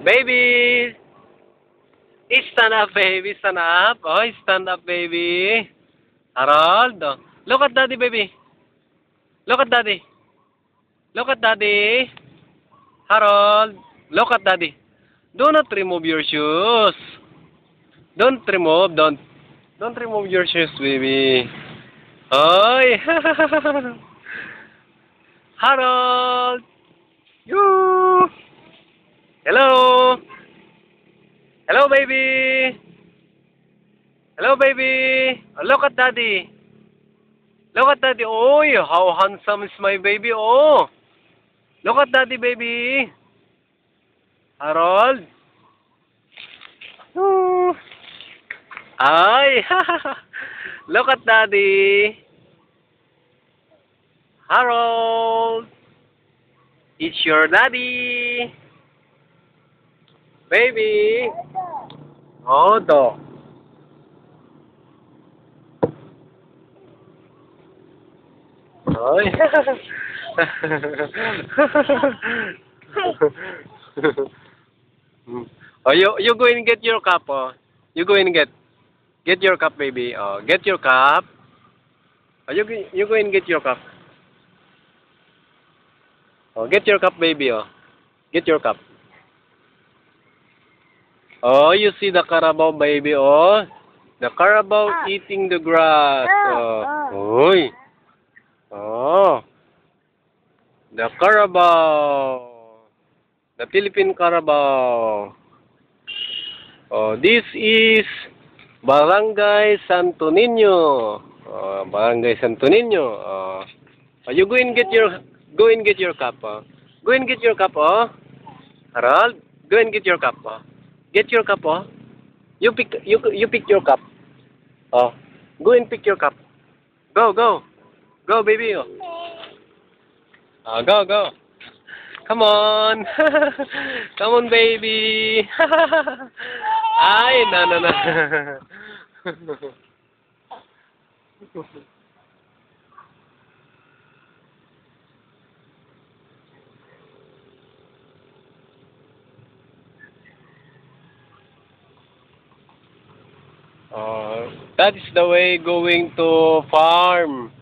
Baby! Stand up, baby. Stand up. Oh, stand up, baby. Harold. Oh. Look at daddy, baby. Look at daddy. Look at daddy. Harold. Look at daddy. Do not remove your shoes. Don't remove. Don't remove your shoes, baby. Oy. Harold. You. Hello. Hello, baby. Hello, baby. Oh, look at daddy. Look at daddy. Oh, how handsome is my baby. Oh. Look at daddy, baby. Harold. Oh. Ay. Look at daddy. Harold. It's your daddy. Baby. Oh, dog. Ay. Oh, you go and get your cup, oh. You go and get your cup, baby. Oh, get your cup. Oh, you go and get your cup. Oh, get your cup, baby. Oh, get your cup. Oh, you see the Carabao, baby. Oh, the Carabao eating the grass. Oh, oy. Oh, the Carabao. The Philippine Carabao. Oh, this is Barangay Santo Niño. Barangay Santo Niño. You go and get your cup. Go and get your cup. Harold, go and get your cup. Get your cup. You pick your cup. Oh, go and pick your cup. Go, baby. Go. Come on. Come on, baby. Ay, no. That is the way going to farm.